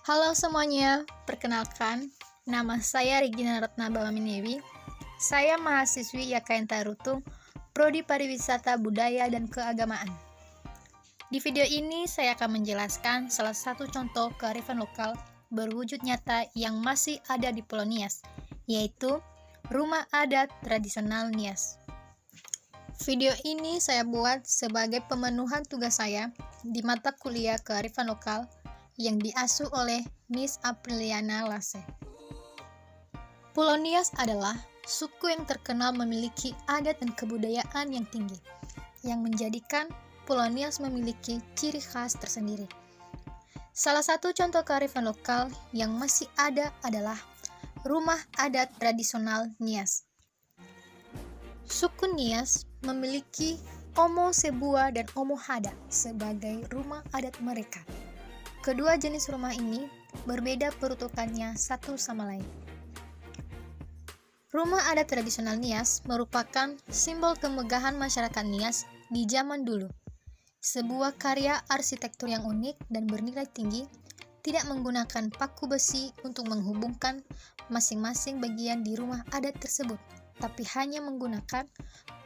Halo semuanya, perkenalkan, nama saya Regina Ratna Bawaminewi. Saya mahasiswi YKN Tarutung, Prodi Pariwisata Budaya dan Keagamaan. Di video ini saya akan menjelaskan salah satu contoh kearifan lokal berwujud nyata yang masih ada di Pulau Nias, yaitu Rumah Adat Tradisional Nias. Video ini saya buat sebagai pemenuhan tugas saya di mata kuliah kearifan lokal yang diasuh oleh Miss Apriliana Lase. Pulau Nias adalah suku yang terkenal memiliki adat dan kebudayaan yang tinggi, yang menjadikan Pulau Nias memiliki ciri khas tersendiri. Salah satu contoh kearifan lokal yang masih ada adalah Rumah Adat Tradisional Nias. Suku Nias memiliki Omo Sebua dan Omo Hada sebagai rumah adat mereka. Kedua jenis rumah ini berbeda peruntukannya satu sama lain. Rumah adat tradisional Nias merupakan simbol kemegahan masyarakat Nias di zaman dulu. Sebuah karya arsitektur yang unik dan bernilai tinggi, tidak menggunakan paku besi untuk menghubungkan masing-masing bagian di rumah adat tersebut, tapi hanya menggunakan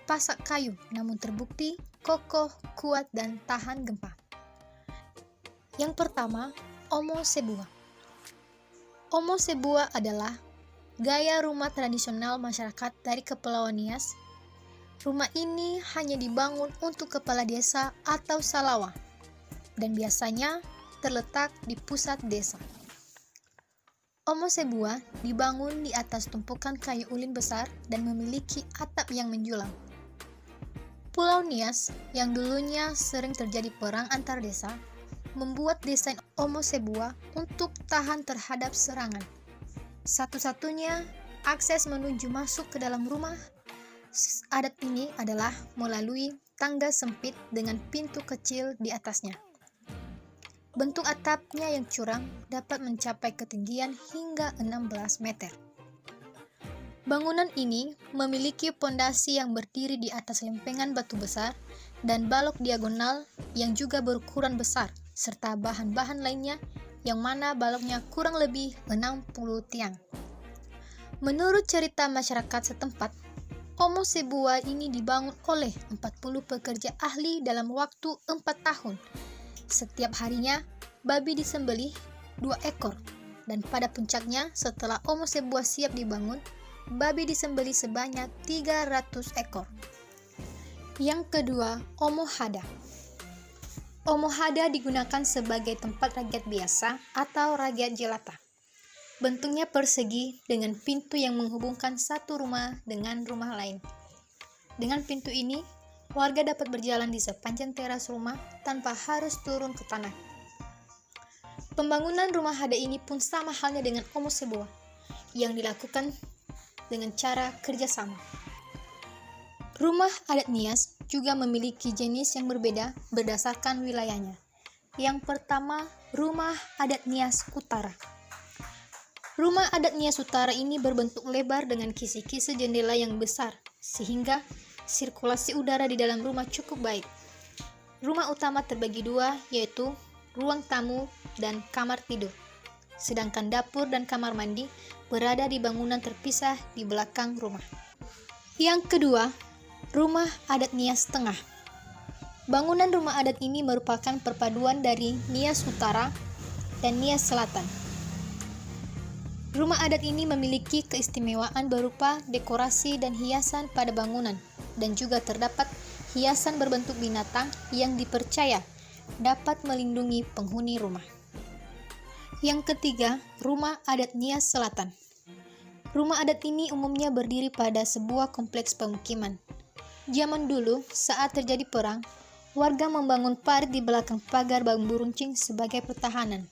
pasak kayu, namun terbukti kokoh, kuat, dan tahan gempa. Yang pertama, Omo Sebua. Omo Sebua adalah gaya rumah tradisional masyarakat dari Kepulauan Nias. Rumah ini hanya dibangun untuk kepala desa atau salawa, dan biasanya terletak di pusat desa. Omo Sebua dibangun di atas tumpukan kayu ulin besar dan memiliki atap yang menjulang. Pulau Nias yang dulunya sering terjadi perang antar desa membuat desain Omo Sebua untuk tahan terhadap serangan. Satu-satunya akses menuju masuk ke dalam rumah adat ini adalah melalui tangga sempit dengan pintu kecil di atasnya. Bentuk atapnya yang curam dapat mencapai ketinggian hingga 16 meter. Bangunan ini memiliki pondasi yang berdiri di atas lempengan batu besar dan balok diagonal yang juga berukuran besar, serta bahan-bahan lainnya yang mana baloknya kurang lebih 60 tiang. Menurut cerita masyarakat setempat, Omo Sebua ini dibangun oleh 40 pekerja ahli dalam waktu 4 tahun. Setiap harinya, babi disembelih 2 ekor, dan pada puncaknya setelah Omo Sebua siap dibangun, babi disembelih sebanyak 300 ekor. Yang kedua, Omo Hada. Omo Hada digunakan sebagai tempat rakyat biasa atau rakyat jelata. Bentuknya persegi dengan pintu yang menghubungkan satu rumah dengan rumah lain. Dengan pintu ini, warga dapat berjalan di sepanjang teras rumah tanpa harus turun ke tanah. Pembangunan rumah Hada ini pun sama halnya dengan Omo Sebua, yang dilakukan dengan cara kerjasama. Rumah adat Nias juga memiliki jenis yang berbeda berdasarkan wilayahnya. Yang pertama, Rumah Adat Nias Utara. Rumah adat Nias Utara ini berbentuk lebar dengan kisi-kisi jendela yang besar, sehingga sirkulasi udara di dalam rumah cukup baik. Rumah utama terbagi dua, yaitu ruang tamu dan kamar tidur. Sedangkan dapur dan kamar mandi berada di bangunan terpisah di belakang rumah. Yang kedua, Rumah Adat Nias Tengah. Bangunan rumah adat ini merupakan perpaduan dari Nias Utara dan Nias Selatan. Rumah adat ini memiliki keistimewaan berupa dekorasi dan hiasan pada bangunan, dan juga terdapat hiasan berbentuk binatang yang dipercaya dapat melindungi penghuni rumah. Yang ketiga, Rumah Adat Nias Selatan. Rumah adat ini umumnya berdiri pada sebuah kompleks pemukiman. Zaman dulu, saat terjadi perang, warga membangun parit di belakang pagar bambu runcing sebagai pertahanan.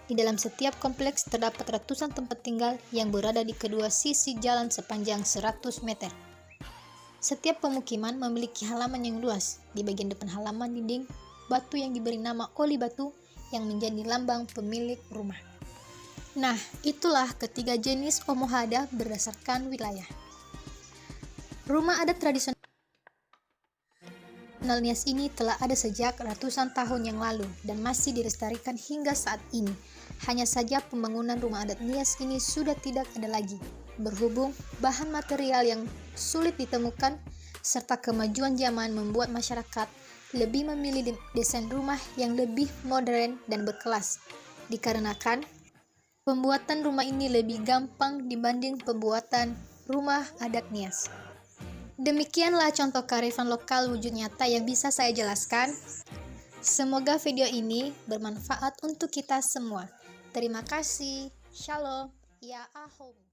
Di dalam setiap kompleks terdapat ratusan tempat tinggal yang berada di kedua sisi jalan sepanjang 100 meter. Setiap pemukiman memiliki halaman yang luas. Di bagian depan halaman dinding, batu yang diberi nama oli batu yang menjadi lambang pemilik rumah. Nah, itulah ketiga jenis Omo Hada berdasarkan wilayah. Rumah adat tradisional tradisional Nias ini telah ada sejak ratusan tahun yang lalu dan masih dilestarikan hingga saat ini. Hanya saja pembangunan rumah adat Nias ini sudah tidak ada lagi, berhubung bahan material yang sulit ditemukan serta kemajuan zaman membuat masyarakat lebih memilih desain rumah yang lebih modern dan berkelas, dikarenakan pembuatan rumah ini lebih gampang dibanding pembuatan rumah adat Nias. Demikianlah contoh kearifan lokal wujud nyata yang bisa saya jelaskan. Semoga video ini bermanfaat untuk kita semua. Terima kasih. Shalom. Ya Ahom.